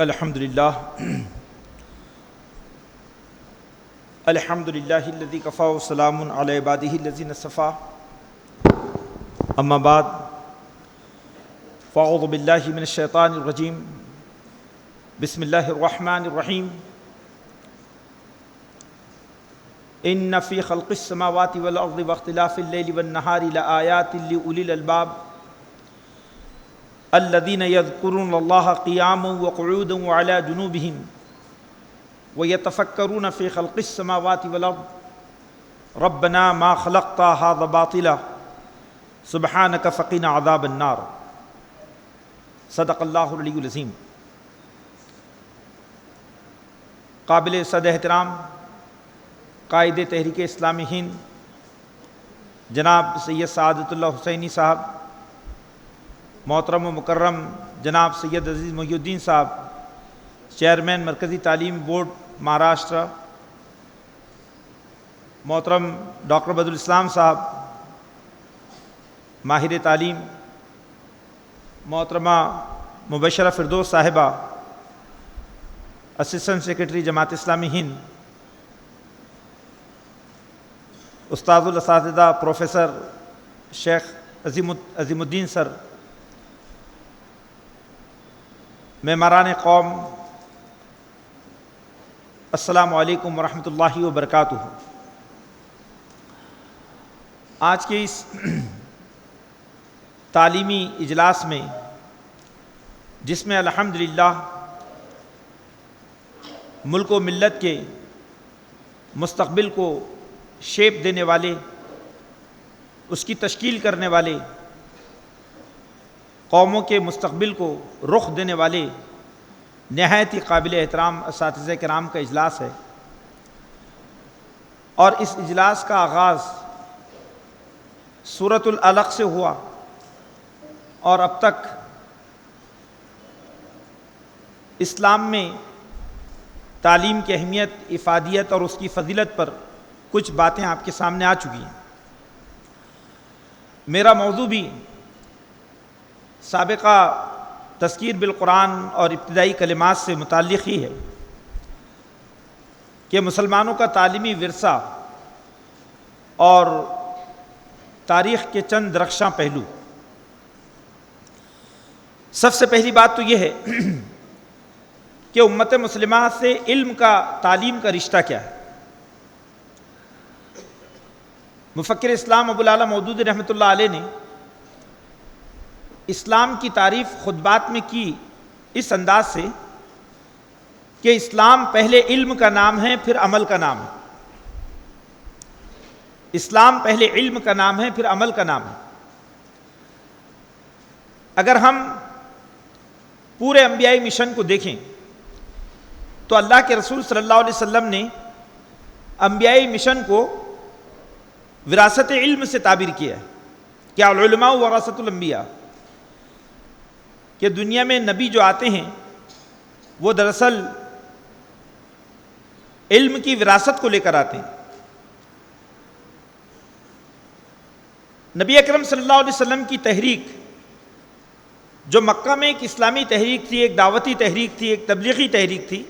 الحمدللہ الحمدللہ الذی کفا وسلام علی عبادہ الذین اصطفیٰ اما بعد فاعوذ باللہ من الشیطان الرجیم بسم اللہ الرحمن الرحیم ان فی خلق السماوات والارض واختلاف اللیل والنہار لآیات لأولی الالباب الذین یذکرون اللہ قیاما وقعودا وعلی جنوبہم ویتفکرون فی خلق السماوات والارض ربنا ما خلقت ھذا باطلا سبحانک فقنا عذاب النار صدق اللہ العلی العظیم۔ قابل صد احترام قائد تحریک اسلامی ہند جناب سید سعادت اللہ حسینی صاحب، محترم و مکرم جناب سید عزیز محی الدین صاحب، چیئرمین مرکزی تعلیم بورڈ مہاراشٹر، محترم ڈاکٹر بدرالاسلام صاحب ماہر تعلیم، محترمہ مبشرہ فردوس صاحبہ اسسٹنٹ سیکرٹری جماعت اسلامی ہند، استاد الاساتذہ پروفیسر شیخ عظیم الدین سر، معماران قوم، السلام علیکم ورحمۃ اللہ وبرکاتہ۔ آج کے اس تعلیمی اجلاس میں جس میں الحمدللہ ملک و ملت کے مستقبل کو شیپ دینے والے، اس کی تشکیل کرنے والے، قوموں کے مستقبل کو رخ دینے والے نہایت ہی قابل احترام اساتذہ کرام کا اجلاس ہے، اور اس اجلاس کا آغاز سورۃ العلق سے ہوا اور اب تک اسلام میں تعلیم کی اہمیت، افادیت اور اس کی فضیلت پر کچھ باتیں آپ کے سامنے آ چکی ہیں۔ میرا موضوع بھی سابقہ تذکیر بالقرآن اور ابتدائی کلمات سے متعلق ہی ہے کہ مسلمانوں کا تعلیمی ورثہ اور تاریخ کے چند درخشاں پہلو۔ سب سے پہلی بات تو یہ ہے کہ امت مسلمہ سے علم کا، تعلیم کا رشتہ کیا ہے۔ مفکر اسلام ابوالعلا مودودی رحمۃ اللہ علیہ نے اسلام کی تعریف خطبات میں کی اس انداز سے کہ اسلام پہلے علم کا نام ہے پھر عمل کا نام ہے۔ اسلام پہلے علم کا نام ہے پھر عمل کا نام ہے۔ اگر ہم پورے انبیائی مشن کو دیکھیں تو اللہ کے رسول صلی اللہ علیہ وسلم نے انبیائی مشن کو وراثت علم سے تعبیر کیا ہے کہ العلماء ورثۃ الانبیاء، کہ دنیا میں نبی جو آتے ہیں وہ دراصل علم کی وراثت کو لے کر آتے ہیں۔ نبی اکرم صلی اللہ علیہ وسلم کی تحریک جو مکہ میں ایک اسلامی تحریک تھی، ایک دعوتی تحریک تھی، ایک تبلیغی تحریک تھی،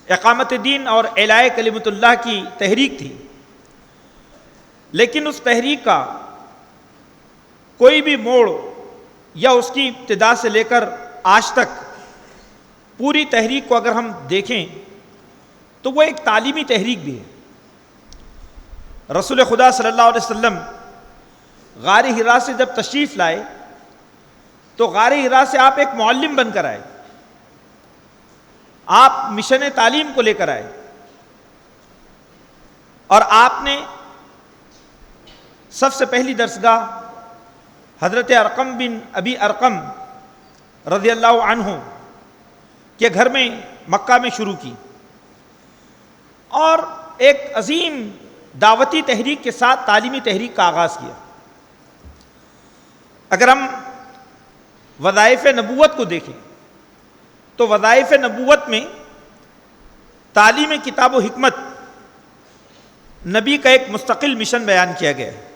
اقامت دین اور اعلاء کلمت اللہ کی تحریک تھی، لیکن اس تحریک کا کوئی بھی موڑ یا اس کی ابتدا سے لے کر آج تک پوری تحریک کو اگر ہم دیکھیں تو وہ ایک تعلیمی تحریک بھی ہے۔ رسول خدا صلی اللہ علیہ وسلم غار حرا سے جب تشریف لائے تو غار حرا سے آپ ایک معلم بن کر آئے، آپ مشن تعلیم کو لے کر آئے، اور آپ نے سب سے پہلی درسگاہ حضرت ارقم بن ابی ارقم رضی اللہ عنہ کے گھر میں مکہ میں شروع کی، اور ایک عظیم دعوتی تحریک کے ساتھ تعلیمی تحریک کا آغاز کیا۔ اگر ہم وظائف نبوت کو دیکھیں تو وظائف نبوت میں تعلیم کتاب و حکمت نبی کا ایک مستقل مشن بیان کیا گیا ہے۔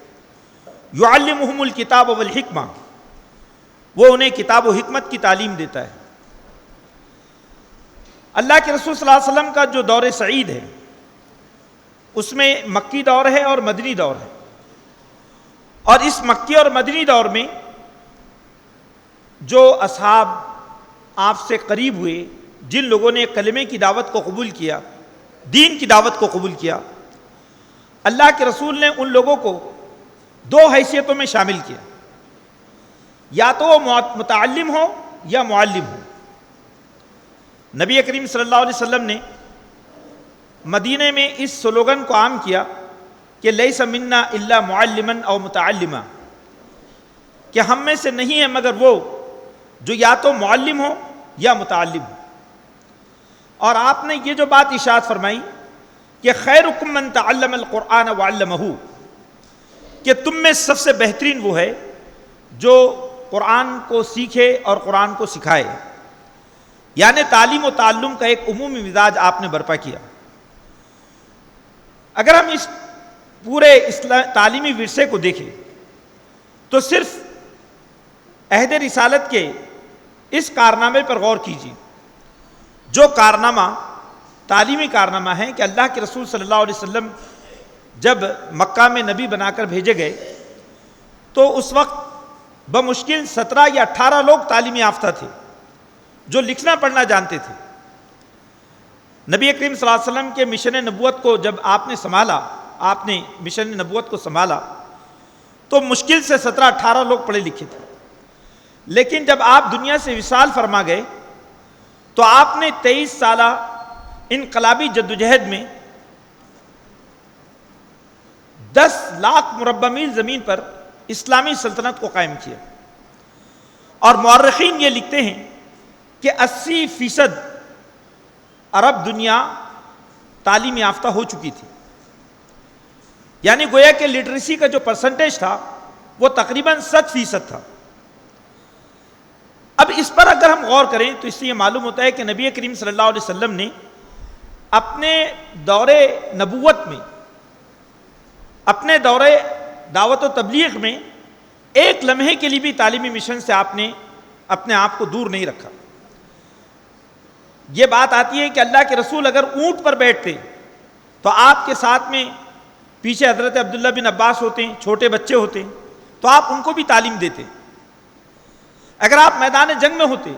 یعلمہم الکتاب والحکمہ، وہ انہیں کتاب و حکمت کی تعلیم دیتا ہے۔ اللہ کے رسول صلی اللہ علیہ وسلم کا جو دور سعید ہے اس میں مکی دور ہے اور مدنی دور ہے، اور اس مکی اور مدنی دور میں جو اصحاب آپ سے قریب ہوئے، جن لوگوں نے کلمے کی دعوت کو قبول کیا، دین کی دعوت کو قبول کیا، اللہ کے رسول نے ان لوگوں کو دو حیثیتوں میں شامل کیا، یا تو وہ متعلم ہو یا معلم ہو۔ نبی کریم صلی اللہ علیہ وسلم نے مدینہ میں اس سلوگن کو عام کیا کہ لیس منا الا معلما او متعلما، کہ ہم میں سے نہیں ہے مگر وہ جو یا تو معلم ہو یا متعلم ہو۔ اور آپ نے یہ جو بات ارشاد فرمائی کہ خیرکم من تعلم القرآن وعلمہ، کہ تم میں سب سے بہترین وہ ہے جو قرآن کو سیکھے اور قرآن کو سکھائے، یعنی تعلیم و تعلم کا ایک عمومی مزاج آپ نے برپا کیا۔ اگر ہم اس پورے تعلیمی ورثے کو دیکھیں تو صرف عہد رسالت کے اس کارنامے پر غور کیجیے، جو کارنامہ تعلیمی کارنامہ ہے کہ اللہ کے رسول صلی اللہ علیہ وسلم جب مکہ میں نبی بنا کر بھیجے گئے تو اس وقت بمشکل 17 یا 18 لوگ تعلیمی یافتہ تھے جو لکھنا پڑھنا جانتے تھے۔ نبی کریم صلی اللہ علیہ وسلم کے مشن نبوت کو جب آپ نے مشن نبوت کو سنبھالا تو مشکل سے 17-18 لوگ پڑھے لکھے تھے، لیکن جب آپ دنیا سے وصال فرما گئے تو آپ نے 23 سالہ انقلابی جدوجہد میں 10 لاکھ مربع میل زمین پر اسلامی سلطنت کو قائم کیا، اور مورخین یہ لکھتے ہیں کہ 80% عرب دنیا تعلیم یافتہ ہو چکی تھی، یعنی گویا کہ لٹریسی کا جو پرسنٹیج تھا وہ تقریباً 100% تھا۔ اب اس پر اگر ہم غور کریں تو اس سے یہ معلوم ہوتا ہے کہ نبی کریم صلی اللہ علیہ وسلم نے اپنے دور نبوت میں، اپنے دور دعوت و تبلیغ میں ایک لمحے کے لیے بھی تعلیمی مشن سے آپ نے اپنے آپ کو دور نہیں رکھا۔ یہ بات آتی ہے کہ اللہ کے رسول اگر اونٹ پر بیٹھتے تو آپ کے ساتھ میں پیچھے حضرت عبداللہ بن عباس ہوتے ہیں، چھوٹے بچے ہوتے ہیں، تو آپ ان کو بھی تعلیم دیتے۔ اگر آپ میدان جنگ میں ہوتے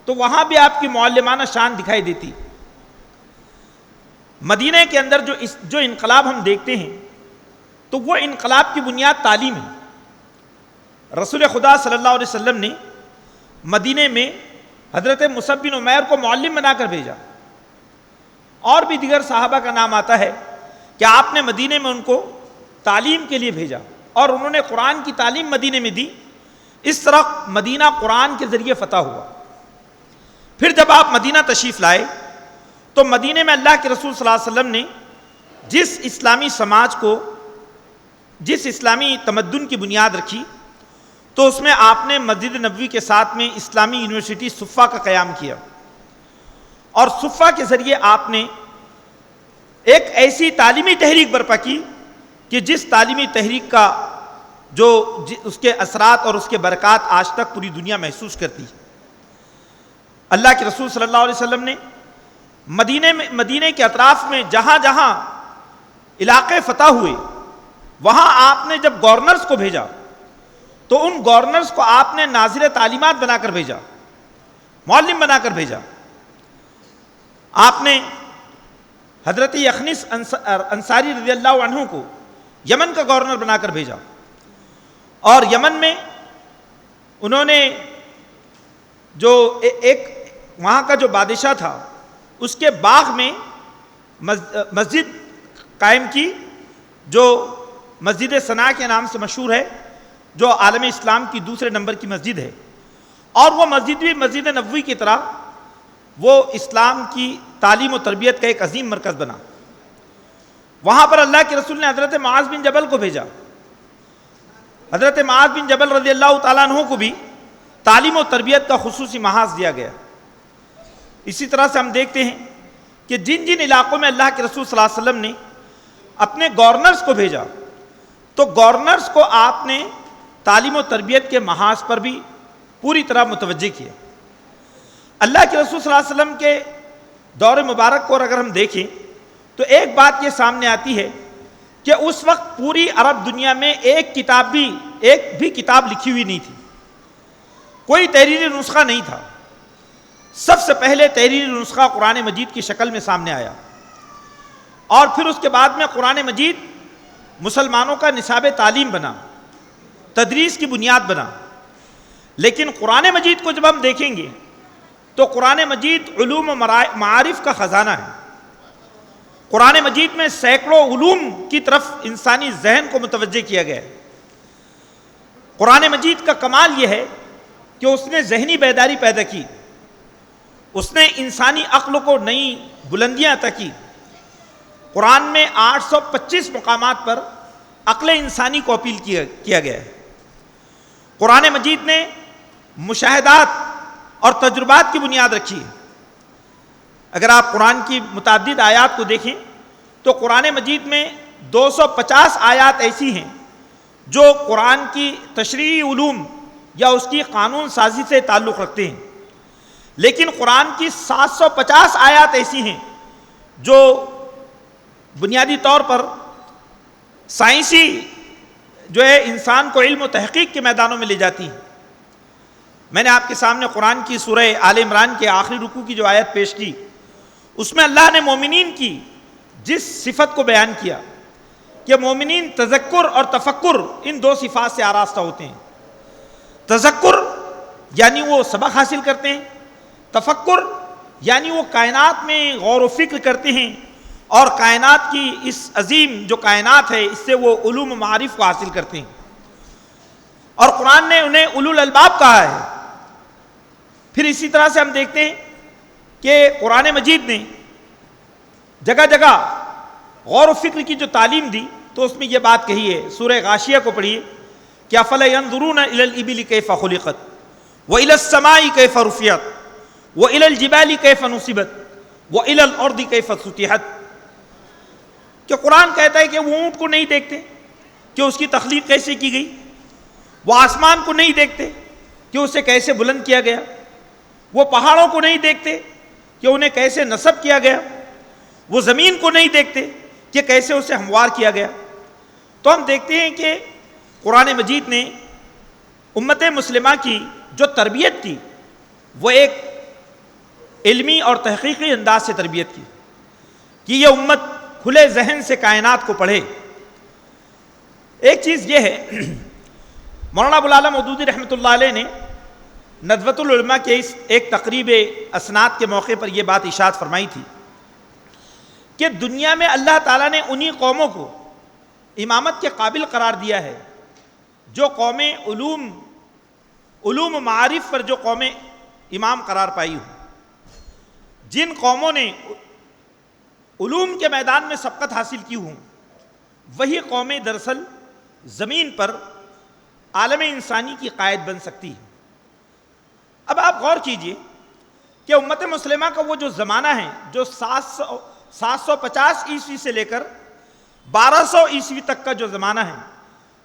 تو وہاں بھی آپ کی معلمانہ شان دکھائی دیتی۔ مدینہ کے اندر جو انقلاب ہم دیکھتے ہیں تو وہ انقلاب کی بنیاد تعلیم ہے۔ رسول خدا صلی اللہ علیہ وسلم نے مدینہ میں حضرت مصعب بن عمیر کو معلم بنا کر بھیجا، اور بھی دیگر صحابہ کا نام آتا ہے کہ آپ نے مدینہ میں ان کو تعلیم کے لیے بھیجا، اور انہوں نے قرآن کی تعلیم مدینہ میں دی۔ اس طرح مدینہ قرآن کے ذریعے فتح ہوا۔ پھر جب آپ مدینہ تشریف لائے تو مدینہ میں اللہ کے رسول صلی اللہ علیہ وسلم نے جس اسلامی سماج کو، جس اسلامی تمدن کی بنیاد رکھی، تو اس میں آپ نے مسجد نبوی کے ساتھ میں اسلامی یونیورسٹی صفہ کا قیام کیا، اور صفہ کے ذریعے آپ نے ایک ایسی تعلیمی تحریک برپا کی کہ جس تعلیمی تحریک کا جو اس کے اثرات اور اس کے برکات آج تک پوری دنیا محسوس کرتی ہے۔ اللہ کے رسول صلی اللہ علیہ وسلم نے مدینہ کے اطراف میں جہاں جہاں علاقے فتح ہوئے وہاں آپ نے جب گورنرز کو بھیجا تو ان گورنرز کو آپ نے ناظر تعلیمات بنا کر بھیجا، معلم بنا کر بھیجا۔ آپ نے حضرت یخنس انصاری رضی اللہ عنہ کو یمن کا گورنر بنا کر بھیجا، اور یمن میں انہوں نے جو ایک وہاں کا جو بادشاہ تھا اس کے باغ میں مسجد قائم کی، جو مسجد صنع کے نام سے مشہور ہے، جو عالم اسلام کی دوسرے نمبر کی مسجد ہے، اور وہ مسجد بھی مسجد نبوی کی طرح وہ اسلام کی تعلیم و تربیت کا ایک عظیم مرکز بنا۔ وہاں پر اللہ کے رسول نے حضرت معاذ بن جبل کو بھیجا۔ حضرت معاذ بن جبل رضی اللہ تعالیٰ عنہ کو بھی تعلیم و تربیت کا خصوصی محاذ دیا گیا۔ اسی طرح سے ہم دیکھتے ہیں کہ جن جن علاقوں میں اللہ کے رسول صلی اللہ علیہ وسلم نے اپنے گورنرز کو بھیجا تو گورنرز کو آپ نے تعلیم و تربیت کے محاذ پر بھی پوری طرح متوجہ کیا۔ اللہ کے رسول صلی اللہ علیہ وسلم کے دور مبارک کو اگر ہم دیکھیں تو ایک بات یہ سامنے آتی ہے کہ اس وقت پوری عرب دنیا میں ایک بھی کتاب لکھی ہوئی نہیں تھی، کوئی تحریری نسخہ نہیں تھا۔ سب سے پہلے تحریری نسخہ قرآن مجید کی شکل میں سامنے آیا، اور پھر اس کے بعد میں قرآن مجید مسلمانوں کا نصاب تعلیم بنا، تدریس کی بنیاد بنا۔ لیکن قرآن مجید کو جب ہم دیکھیں گے تو قرآن مجید علوم و معارف کا خزانہ ہے۔ قرآن مجید میں سینکڑوں علوم کی طرف انسانی ذہن کو متوجہ کیا گیا ہے۔ قرآن مجید کا کمال یہ ہے کہ اس نے ذہنی بیداری پیدا کی، اس نے انسانی عقل کو نئی بلندیاں عطا کی۔ قرآن میں 825 مقامات پر عقل انسانی کو اپیل کیا گیا ہے۔ قرآن مجید نے مشاہدات اور تجربات کی بنیاد رکھی ہے۔ اگر آپ قرآن کی متعدد آیات کو دیکھیں تو قرآن مجید میں 250 آیات ایسی ہیں جو قرآن کی تشریعی علوم یا اس کی قانون سازی سے تعلق رکھتے ہیں، لیکن قرآن کی 750 آیات ایسی ہیں جو بنیادی طور پر سائنسی جو ہے انسان کو علم و تحقیق کے میدانوں میں لے جاتی ہیں۔ میں نے آپ کے سامنے قرآن کی سورہ آل عمران کے آخری رکوع کی جو آیت پیش کی، اس میں اللہ نے مومنین کی جس صفت کو بیان کیا کہ مومنین تذکر اور تفکر ان دو صفات سے آراستہ ہوتے ہیں۔ تذکر یعنی وہ سبق حاصل کرتے ہیں، تفکر یعنی وہ کائنات میں غور و فکر کرتے ہیں، اور کائنات کی اس عظیم جو کائنات ہے اس سے وہ علوم و معارف کو حاصل کرتے ہیں، اور قرآن نے انہیں اولو الالباب کہا ہے۔ پھر اسی طرح سے ہم دیکھتے ہیں کہ قرآن مجید نے جگہ جگہ غور و فکر کی جو تعلیم دی تو اس میں یہ بات کہی ہے۔ سورہ غاشیہ کو پڑھیے کہ افلا ينظرون الى الابل كيف خلقت والى السماء كيف رفعت والى الجبال كيف نصبت والى الارض كيف سطحت، کہ قرآن کہتا ہے کہ وہ اونٹ کو نہیں دیکھتے کہ اس کی تخلیق کیسے کی گئی، وہ آسمان کو نہیں دیکھتے کہ اسے کیسے بلند کیا گیا، وہ پہاڑوں کو نہیں دیکھتے کہ انہیں کیسے نصب کیا گیا، وہ زمین کو نہیں دیکھتے کہ کیسے اسے ہموار کیا گیا۔ تو ہم دیکھتے ہیں کہ قرآن مجید نے امت مسلمہ کی جو تربیت کی وہ ایک علمی اور تحقیقی انداز سے تربیت کی کہ یہ امت کھلے ذہن سے کائنات کو پڑھے۔ ایک چیز یہ ہے، مولانا ابوالعالی مودودی رحمۃ اللہ علیہ نے ندوۃ العلماء کے اس ایک تقریب اسناد کے موقع پر یہ بات ارشاد فرمائی تھی کہ دنیا میں اللہ تعالیٰ نے انہی قوموں کو امامت کے قابل قرار دیا ہے جو قومیں علوم و معارف پر جو قومیں امام قرار پائی ہوں۔ جن قوموں نے علوم کے میدان میں سبقت حاصل کی ہوں وہی قومیں دراصل زمین پر عالم انسانی کی قائد بن سکتی ہیں۔ اب آپ غور کیجئے کہ امت مسلمہ کا وہ جو زمانہ ہے جو 750 عیسوی سے لے کر 1200 عیسوی تک کا جو زمانہ ہے،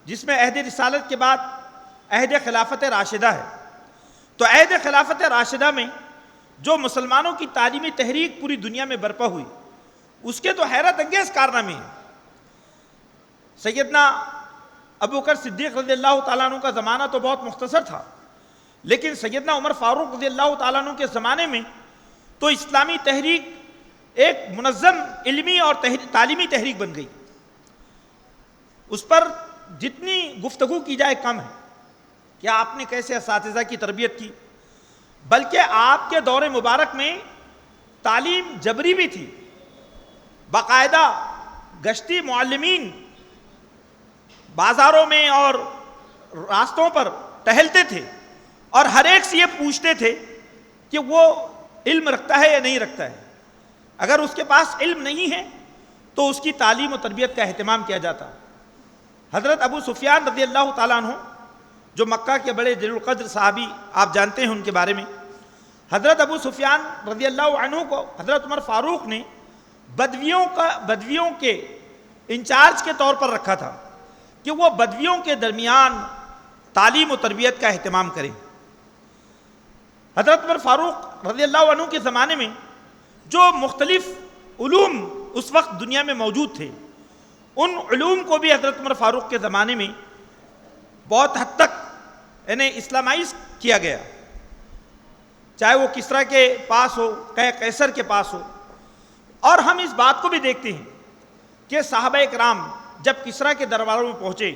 جس میں عہد رسالت کے بعد عہد خلافت راشدہ ہے، تو عہد خلافت راشدہ میں جو مسلمانوں کی تعلیمی تحریک پوری دنیا میں برپا ہوئی اس کے تو حیرت انگیز کارنامے ہیں۔ سیدنا ابوبکر صدیق رضی اللہ تعالیٰ عنہ کا زمانہ تو بہت مختصر تھا، لیکن سیدنا عمر فاروق رضی اللہ تعالیٰ عنہ کے زمانے میں تو اسلامی تحریک ایک منظم علمی اور تعلیمی تحریک بن گئی۔ اس پر جتنی گفتگو کی جائے کم ہے کہ آپ نے کیسے اساتذہ کی تربیت کی، بلکہ آپ کے دور مبارک میں تعلیم جبری بھی تھی۔ باقاعدہ گشتی معلمین بازاروں میں اور راستوں پر ٹہلتے تھے اور ہر ایک سے یہ پوچھتے تھے کہ وہ علم رکھتا ہے یا نہیں رکھتا ہے۔ اگر اس کے پاس علم نہیں ہے تو اس کی تعلیم و تربیت کا اہتمام کیا جاتا۔ حضرت ابو سفیان رضی اللہ تعالیٰ عنہ جو مکہ کے بڑے جلیل القدر صحابی آپ جانتے ہیں ان کے بارے میں، حضرت ابو سفیان رضی اللہ عنہ کو حضرت عمر فاروق نے بدویوں کے انچارج کے طور پر رکھا تھا کہ وہ بدویوں کے درمیان تعلیم و تربیت کا اہتمام کریں۔ حضرت عمر فاروق رضی اللہ عنہ کے زمانے میں جو مختلف علوم اس وقت دنیا میں موجود تھے، ان علوم کو بھی حضرت عمر فاروق کے زمانے میں بہت حد تک انہیں اسلامائز کیا گیا، چاہے وہ کسریٰ کے پاس ہو، قیصر کے پاس ہو۔ اور ہم اس بات کو بھی دیکھتے ہیں کہ صحابہ کرام جب کسریٰ کے درباروں میں پہنچے،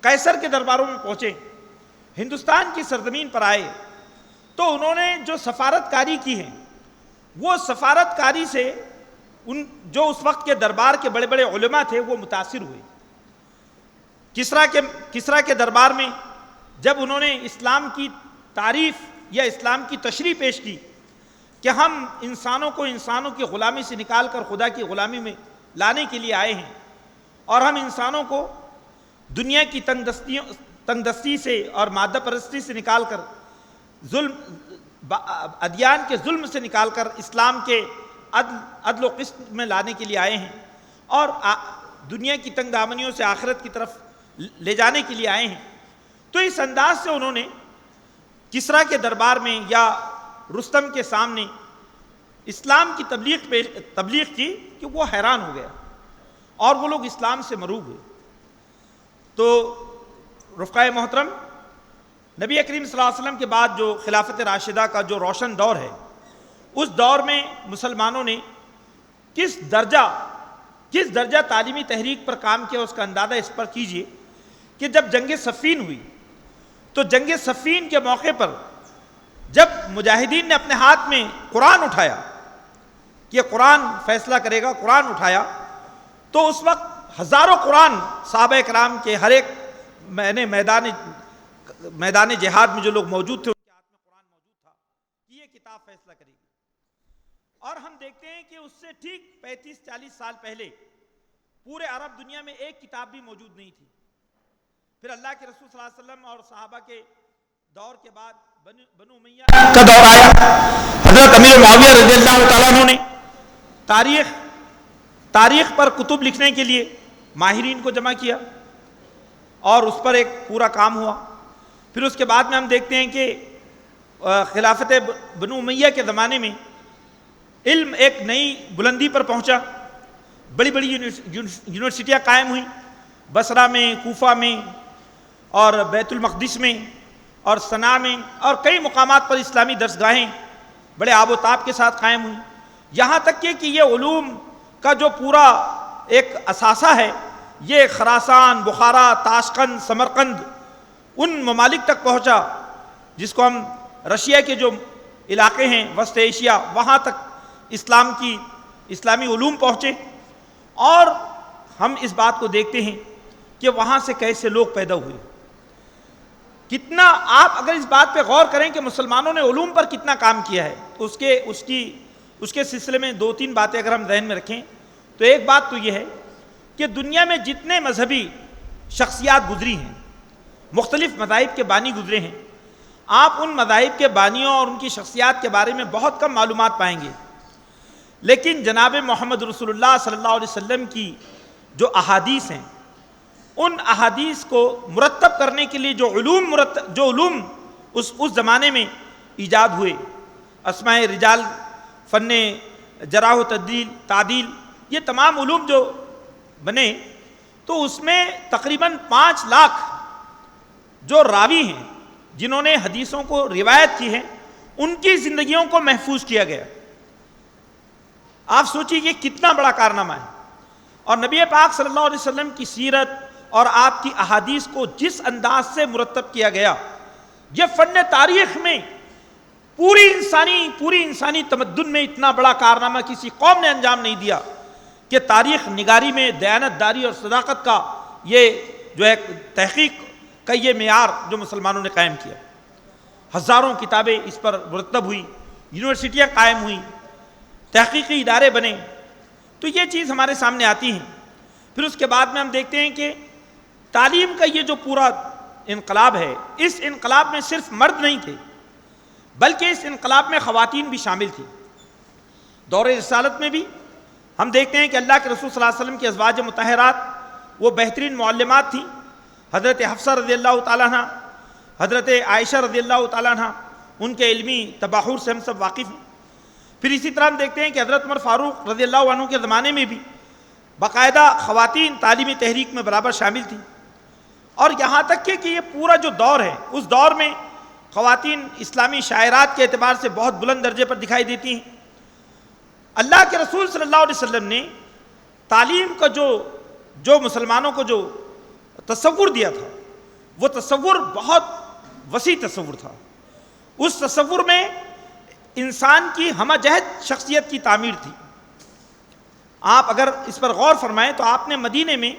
قیصر کے درباروں میں پہنچے، ہندوستان کی سرزمین پر آئے، تو انہوں نے جو سفارت کاری کی ہے، وہ سفارت کاری سے ان جو اس وقت کے دربار کے بڑے بڑے علماء تھے وہ متاثر ہوئے۔ کسریٰ کے دربار میں جب انہوں نے اسلام کی تعریف یا اسلام کی تشریح پیش کی کہ ہم انسانوں کو انسانوں کی غلامی سے نکال کر خدا کی غلامی میں لانے کے لیے آئے ہیں، اور ہم انسانوں کو دنیا کی تنگ دستی سے اور مادہ پرستی سے نکال کر ادیان کے ظلم سے نکال کر اسلام کے عدل و قسط میں لانے کے لیے آئے ہیں، اور دنیا کی تنگ دامنیوں سے آخرت کی طرف لے جانے کے لیے آئے ہیں، تو اس انداز سے انہوں نے کسریٰ کے دربار میں یا رستم کے سامنے اسلام کی تبلیغ کی کہ وہ حیران ہو گیا اور وہ لوگ اسلام سے مروب ہوئے۔ تو رفقائے محترم، نبی کریم صلی اللہ علیہ وسلم کے بعد جو خلافت راشدہ کا جو روشن دور ہے، اس دور میں مسلمانوں نے کس درجہ تعلیمی تحریک پر کام کیا، اس کا اندازہ اس پر کیجئے کہ جب جنگ صفین ہوئی تو جنگ صفین کے موقع پر جب مجاہدین نے اپنے ہاتھ میں قرآن اٹھایا کہ قرآن فیصلہ کرے گا، قرآن اٹھایا، تو اس وقت ہزاروں قرآن صحابہ کرام کے ہر ایک میدان جہاد میں جو لوگ موجود تھے ان کے ہاتھ میں قرآن موجود تھا کہ یہ کتاب فیصلہ کرے گی۔ اور ہم دیکھتے ہیں کہ اس سے ٹھیک 35-40 سال پہلے پورے عرب دنیا میں ایک کتاب بھی موجود نہیں تھی۔ پھر اللہ کے رسول صلی اللہ علیہ وسلم اور صحابہ کے دور کے بعد بنو امیہ کا دور آیا، حضرت امیر معاویہ رضی اللہ تعالیٰ عنہ نے تاریخ پر کتب لکھنے کے لیے ماہرین کو جمع کیا اور اس پر ایک پورا کام ہوا۔ پھر اس کے بعد میں ہم دیکھتے ہیں کہ خلافت بنو امیہ کے زمانے میں علم ایک نئی بلندی پر پہنچا، بڑی بڑی یونیورسٹیاں قائم ہوئیں، بصرہ میں، کوفہ میں اور بیت المقدس میں اور صنعاء میں اور کئی مقامات پر اسلامی درسگاہیں بڑے آب و تاب کے ساتھ قائم ہوئیں، یہاں تک کہ یہ علوم کا جو پورا ایک اثاثہ ہے یہ خراسان، بخارا، تاشقند، سمرقند ان ممالک تک پہنچا جس کو ہم رشیا کے جو علاقے ہیں وسط ایشیا، وہاں تک اسلامی علوم پہنچے۔ اور ہم اس بات کو دیکھتے ہیں کہ وہاں سے کیسے لوگ پیدا ہوئے، کتنا آپ اگر اس بات پہ غور کریں کہ مسلمانوں نے علوم پر کتنا کام کیا ہے، اس کے سلسلے میں 2-3 باتیں اگر ہم ذہن میں رکھیں تو ایک بات تو یہ ہے کہ دنیا میں جتنے مذہبی شخصیات گزری ہیں، مختلف مذاہب کے بانی گزرے ہیں، آپ ان مذاہب کے بانیوں اور ان کی شخصیات کے بارے میں بہت کم معلومات پائیں گے، لیکن جناب محمد رسول اللہ صلی اللہ علیہ وسلم کی جو احادیث ہیں، ان احادیث کو مرتب کرنے کے لیے جو علوم اس زمانے میں ایجاد ہوئے، اسماء رجال، فن جرح و تعدیل، یہ تمام علوم جو بنے، تو اس میں تقریباً 5 لاکھ جو راوی ہیں جنہوں نے حدیثوں کو روایت کی ہے، ان کی زندگیوں کو محفوظ کیا گیا۔ آپ سوچیے یہ کتنا بڑا کارنامہ ہے، اور نبی پاک صلی اللہ علیہ وسلم کی سیرت اور آپ کی احادیث کو جس انداز سے مرتب کیا گیا، یہ فن تاریخ میں پوری انسانی تمدن میں اتنا بڑا کارنامہ کسی قوم نے انجام نہیں دیا کہ تاریخ نگاری میں دیانت داری اور صداقت کا یہ جو ہے تحقیق کا یہ معیار جو مسلمانوں نے قائم کیا۔ ہزاروں کتابیں اس پر مرتب ہوئی، یونیورسٹیاں قائم ہوئیں، تحقیقی ادارے بنے، تو یہ چیز ہمارے سامنے آتی ہیں۔ پھر اس کے بعد میں ہم دیکھتے ہیں کہ تعلیم کا یہ جو پورا انقلاب ہے، اس انقلاب میں صرف مرد نہیں تھے بلکہ اس انقلاب میں خواتین بھی شامل تھیں۔ دور رسالت میں بھی ہم دیکھتے ہیں کہ اللہ کے رسول صلی اللہ علیہ وسلم کی ازواج مطہرات وہ بہترین معلمات تھیں، حضرت حفصہ رضی اللہ تعالیٰ عنہ، حضرت عائشہ رضی اللہ تعالیٰ عنہ، ان کے علمی تباہر سے ہم سب واقف ہیں۔ پھر اسی طرح ہم دیکھتے ہیں کہ حضرت عمر فاروق رضی اللہ عنہ کے زمانے میں بھی باقاعدہ خواتین تعلیمی تحریک میں برابر شامل تھیں، اور یہاں تک کہ یہ پورا جو دور ہے اس دور میں خواتین اسلامی شاعرات کے اعتبار سے بہت بلند درجے پر دکھائی دیتی ہیں۔ اللہ کے رسول صلی اللہ علیہ وسلم نے تعلیم کا جو مسلمانوں کو جو تصور دیا تھا، وہ تصور بہت وسیع تصور تھا۔ اس تصور میں انسان کی ہمہ جہت شخصیت کی تعمیر تھی۔ آپ اگر اس پر غور فرمائیں تو آپ نے مدینے میں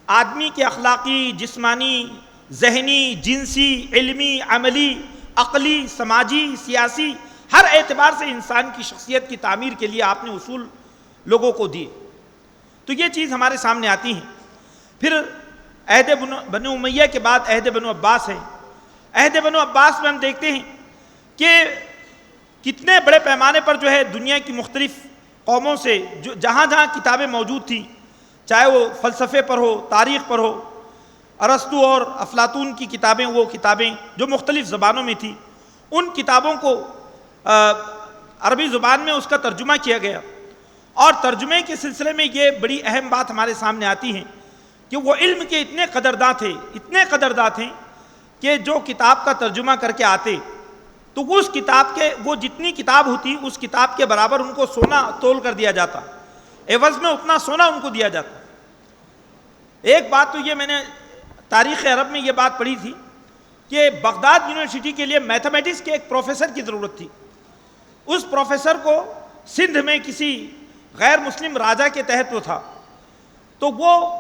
آدمی کے اخلاقی، جسمانی، ذہنی، جنسی، علمی، عملی، عقلی، سماجی، سیاسی، ہر اعتبار سے انسان کی شخصیت کی تعمیر کے لیے آپ نے اصول لوگوں کو دیے۔ تو یہ چیز ہمارے سامنے آتی ہے۔ پھر عہد بنو امیہ کے بعد عہد بنو عباس ہے۔ عہد بنو عباس میں ہم دیکھتے ہیں کہ کتنے بڑے پیمانے پر جو ہے دنیا کی مختلف قوموں سے جہاں جہاں کتابیں موجود تھیں، چاہے وہ فلسفے پر ہو، تاریخ پر ہو، ارسطو اور افلاطون کی کتابیں، وہ کتابیں جو مختلف زبانوں میں تھیں، ان کتابوں کو عربی زبان میں اس کا ترجمہ کیا گیا، اور ترجمے کے سلسلے میں یہ بڑی اہم بات ہمارے سامنے آتی ہے کہ وہ علم کے اتنے قدرداں تھے کہ جو کتاب کا ترجمہ کر کے آتے تو اس کتاب کے وہ جتنی کتاب ہوتی اس کتاب کے برابر ان کو سونا تول کر دیا جاتا، عوض میں اتنا سونا ان کو دیا جاتا۔ ایک بات تو یہ میں نے تاریخ عرب میں یہ بات پڑھی تھی کہ بغداد یونیورسٹی کے لیے میتھمیٹکس کے ایک پروفیسر کی ضرورت تھی۔ اس پروفیسر کو سندھ میں کسی غیر مسلم راجہ کے تحت وہ تھا، تو وہ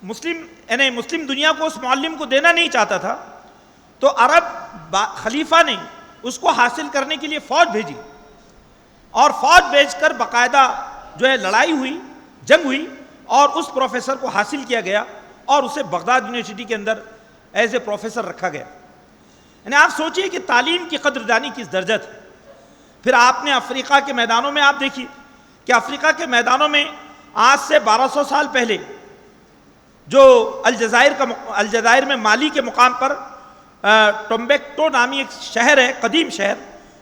مسلم دنیا کو اس معلم کو دینا نہیں چاہتا تھا، تو عرب خلیفہ نے اس کو حاصل کرنے کے لیے فوج بھیجی، اور فوج بھیج کر باقاعدہ جو ہے لڑائی ہوئی، جنگ ہوئی، اور اس پروفیسر کو حاصل کیا گیا اور اسے بغداد یونیورسٹی کے اندر ایز اے پروفیسر رکھا گیا۔ یعنی آپ سوچئے کہ تعلیم کی قدردانی کس درجہ تھی۔ پھر آپ نے افریقہ کے میدانوں میں آپ دیکھیے کہ افریقہ کے میدانوں میں آج سے 1200 سال پہلے جو الجزائر میں مالی کے مقام پر ٹمبکٹو نامی ایک شہر ہے، قدیم شہر،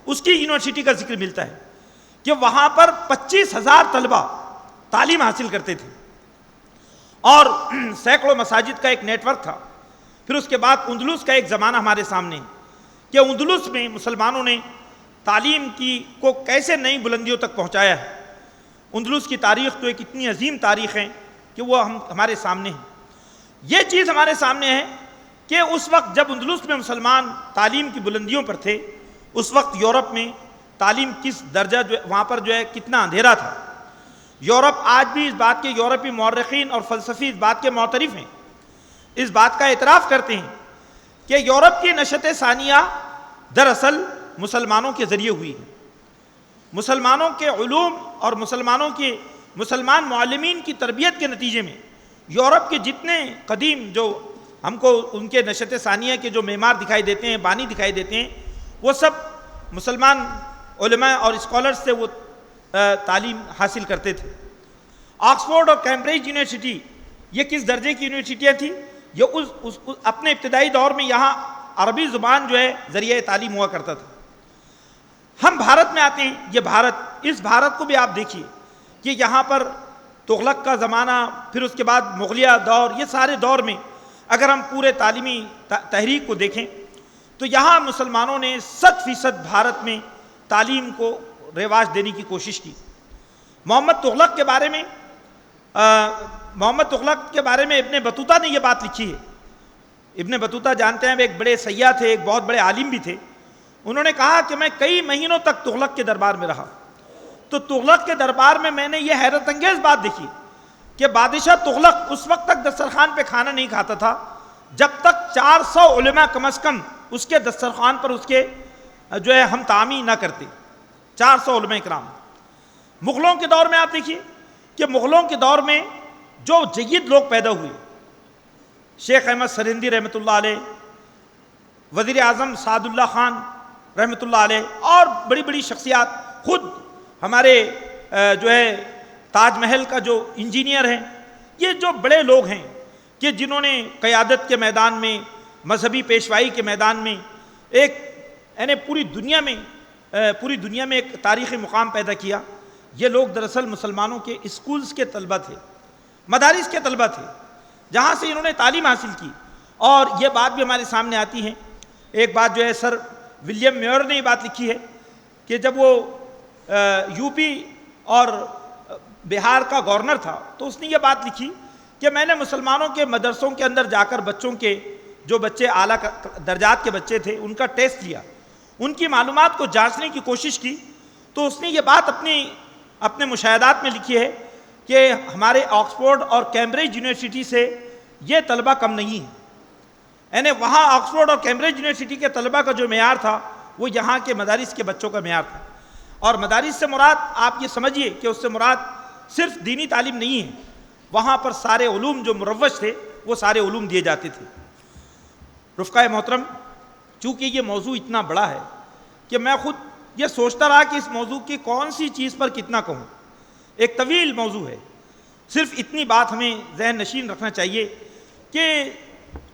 اس کی یونیورسٹی کا ذکر ملتا ہے کہ وہاں پر 25,000 طلبہ تعلیم حاصل کرتے تھے، اور سینکڑوں مساجد کا ایک نیٹ ورک تھا۔ پھر اس کے بعد اندلس کا ایک زمانہ ہمارے سامنے کہ اندلس میں مسلمانوں نے تعلیم کو کیسے نئی بلندیوں تک پہنچایا ہے۔ اندلس کی تاریخ تو ایک اتنی عظیم تاریخ ہے کہ وہ ہمارے سامنے ہے۔ یہ چیز ہمارے سامنے ہے کہ اس وقت جب اندلس میں مسلمان تعلیم کی بلندیوں پر تھے، اس وقت یورپ میں تعلیم کس درجہ وہاں پر جو ہے کتنا اندھیرا تھا۔ یورپ آج بھی اس بات کے یورپی مورخین اور فلسفی اس بات کے معترف ہیں، اس بات کا اعتراف کرتے ہیں کہ یورپ کی نشأت ثانیہ دراصل مسلمانوں کے ذریعے ہوئی ہے۔ مسلمانوں کے علوم اور مسلمان معلمین کی تربیت کے نتیجے میں یورپ کے جتنے قدیم جو ہم کو ان کے نشأت ثانیہ کے جو معمار دکھائی دیتے ہیں، بانی دکھائی دیتے ہیں، وہ سب مسلمان علماء اور اسکالرز سے وہ تعلیم حاصل کرتے تھے۔ آکسفورڈ اور کیمبرج یونیورسٹی یہ کس درجے کی یونیورسٹیاں تھیں؟ یہ اپنے ابتدائی دور میں یہاں عربی زبان جو ہے ذریعہ تعلیم ہوا کرتا تھا۔ ہم بھارت میں آتے ہیں، یہ اس بھارت کو بھی آپ دیکھیے کہ یہاں پر تغلق کا زمانہ، پھر اس کے بعد مغلیہ دور، یہ سارے دور میں اگر ہم پورے تعلیمی تحریک کو دیکھیں تو یہاں مسلمانوں نے 100% بھارت میں تعلیم کو رواج دینے کی کوشش کی۔ محمد تغلق کے بارے میں ابن بطوطہ نے یہ بات لکھی ہے۔ ابن بطوطہ جانتے ہیں ایک بڑے سیاح تھے، ایک بہت بڑے عالم بھی تھے۔ انہوں نے کہا کہ میں کئی مہینوں تک تغلق کے دربار میں رہا، تو تغلق کے دربار میں نے یہ حیرت انگیز بات دیکھی کہ بادشاہ تغلق اس وقت تک دسترخوان پہ کھانا نہیں کھاتا تھا جب تک 400 علماء کم از کم اس کے دسترخوان پر اس کے جو ہے ہم تعامی نہ کرتے۔ 400 علماء کرام۔ مغلوں کے دور میں آپ دیکھیے کہ مغلوں کے دور میں جو جید لوگ پیدا ہوئے، شیخ احمد سرہندی رحمۃ اللہ علیہ، وزیر اعظم سعد اللہ خان رحمۃ اللہ علیہ، اور بڑی بڑی شخصیات، خود ہمارے جو ہے تاج محل کا جو انجینئر ہیں، یہ جو بڑے لوگ ہیں کہ جنہوں نے قیادت کے میدان میں، مذہبی پیشوائی کے میدان میں، ایک یعنی پوری دنیا میں پوری دنیا میں ایک تاریخی مقام پیدا کیا. یہ لوگ دراصل مسلمانوں کے اسکولز کے طلبہ تھے، مدارس کے طلبہ تھے، جہاں سے انہوں نے تعلیم حاصل کی. اور یہ بات بھی ہمارے سامنے آتی ہے. ایک بات جو ہے سر ولیم میور نے یہ بات لکھی ہے کہ جب وہ یو پی اور بہار کا گورنر تھا تو اس نے یہ بات لکھی کہ میں نے مسلمانوں کے مدرسوں کے اندر جا کر بچوں کے جو بچے اعلیٰ درجات کے بچے تھے ان کا ٹیسٹ لیا، ان کی معلومات کو جانچنے کی کوشش کی. تو اس نے یہ بات اپنے مشاہدات میں لکھی ہے کہ ہمارے آکسفورڈ اور کیمبرج یونیورسٹی سے یہ طلبہ کم نہیں ہیں. یعنی وہاں آکسفورڈ اور کیمبرج یونیورسٹی کے طلبہ کا جو معیار تھا وہ یہاں کے مدارس کے بچوں کا معیار تھا. اور مدارس سے مراد آپ یہ سمجھیے کہ اس سے مراد صرف دینی تعلیم نہیں ہے، وہاں پر سارے علوم جو مروج تھے وہ سارے علوم دیے جاتے تھے. رفقائے محترم، چونکہ یہ موضوع اتنا بڑا ہے کہ میں خود یہ سوچتا رہا کہ اس موضوع کی کون سی چیز پر کتنا کہوں. ایک طویل موضوع ہے. صرف اتنی بات ہمیں ذہن نشین رکھنا چاہیے کہ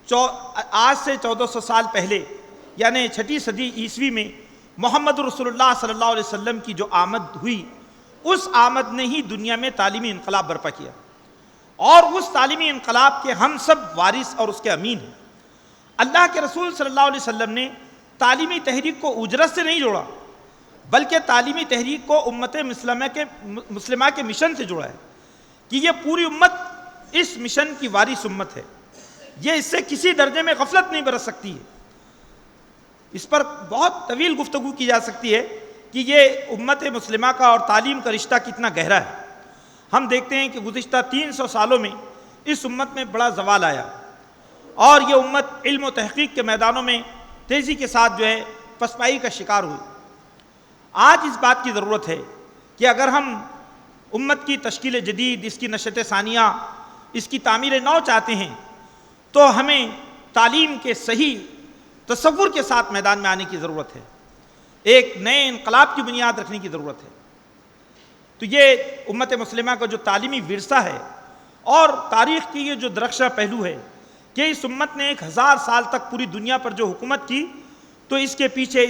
آج سے 1400 سال پہلے یعنی 6 صدی عیسوی میں محمد رسول اللہ صلی اللہ علیہ وسلم کی جو آمد ہوئی، اس آمد نے ہی دنیا میں تعلیمی انقلاب برپا کیا. اور اس تعلیمی انقلاب کے ہم سب وارث اور اس کے امین ہیں. اللہ کے رسول صلی اللہ علیہ وسلم نے تعلیمی تحریک کو اجرت سے نہیں جوڑا، بلکہ تعلیمی تحریک کو امت مسلمہ کے مشن سے جوڑا ہے کہ یہ پوری امت اس مشن کی وارث امت ہے. یہ اس سے کسی درجے میں غفلت نہیں برت سکتی ہے. اس پر بہت طویل گفتگو کی جا سکتی ہے کہ یہ امت مسلمہ کا اور تعلیم کا رشتہ کتنا گہرا ہے. ہم دیکھتے ہیں کہ گزشتہ 300 سالوں میں اس امت میں بڑا زوال آیا اور یہ امت علم و تحقیق کے میدانوں میں تیزی کے ساتھ جو ہے پسپائی کا شکار ہوئی. آج اس بات کی ضرورت ہے کہ اگر ہم امت کی تشکیل جدید، اس کی نشأت ثانیہ، اس کی تعمیر نو چاہتے ہیں تو ہمیں تعلیم کے صحیح تصور کے ساتھ میدان میں آنے کی ضرورت ہے. ایک نئے انقلاب کی بنیاد رکھنے کی ضرورت ہے. تو یہ امت مسلمہ کا جو تعلیمی ورثہ ہے اور تاریخ کی یہ جو درخشاں پہلو ہے کہ اس امت نے 1000 سال تک پوری دنیا پر جو حکومت کی، تو اس کے پیچھے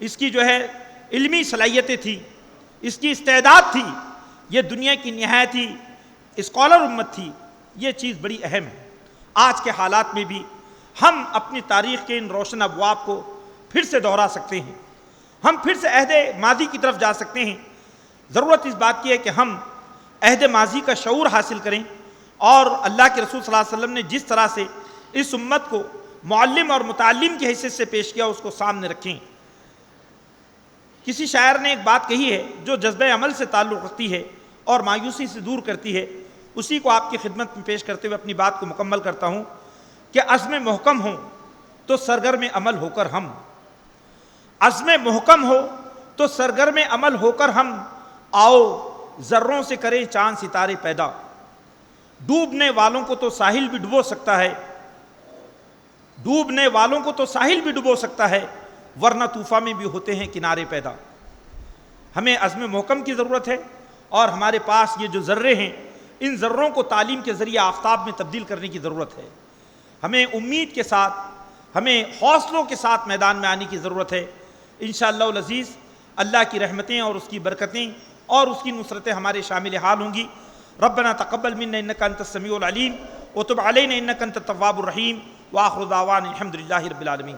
اس کی جو ہے علمی صلاحیتیں تھی، اس کی استعداد تھی. یہ دنیا کی نہایت ہی اسکالر امت تھی. یہ چیز بڑی اہم ہے. آج کے حالات میں بھی ہم اپنی تاریخ کے ان روشن ابواب کو پھر سے دہرا سکتے ہیں، ہم پھر سے عہد ماضی کی طرف جا سکتے ہیں. ضرورت اس بات کی ہے کہ ہم عہد ماضی کا شعور حاصل کریں اور اللہ کے رسول صلی اللہ علیہ وسلم نے جس طرح سے اس امت کو معلم اور متعلم کی حیثیت سے پیش کیا اس کو سامنے رکھیں. کسی شاعر نے ایک بات کہی ہے جو جذبہ عمل سے تعلق رکھتی ہے اور مایوسی سے دور کرتی ہے، اسی کو آپ کی خدمت میں پیش کرتے ہوئے اپنی بات کو مکمل کرتا ہوں کہ عزم محکم ہو تو سرگرم عمل ہو کر ہم، عزم محکم ہو تو سرگرم عمل ہو کر ہم، آؤ ذروں سے کریں چاند ستارے پیدا. ڈوبنے والوں کو تو ساحل بھی ڈبو سکتا ہے، ڈوبنے والوں کو تو ساحل بھی ڈبو سکتا ہے، ورنہ طوفان میں بھی ہوتے ہیں کنارے پیدا. ہمیں عزم محکم کی ضرورت ہے اور ہمارے پاس یہ جو ذرے ہیں ان ذروں کو تعلیم کے ذریعے آفتاب میں تبدیل کرنے کی ضرورت ہے. ہمیں امید کے ساتھ، ہمیں حوصلوں کے ساتھ میدان میں آنے کی ضرورت ہے. انشاءاللہ العزیز اللہ کی رحمتیں اور اس کی برکتیں اور اس کی نصرتیں ہمارے شامل حال ہوں گی. ربنا تقبل منا انک انت السمیع العلیم وتب علینا انک انت التواب الرحیم وآخر دعوانا الحمد للہ رب العالمین.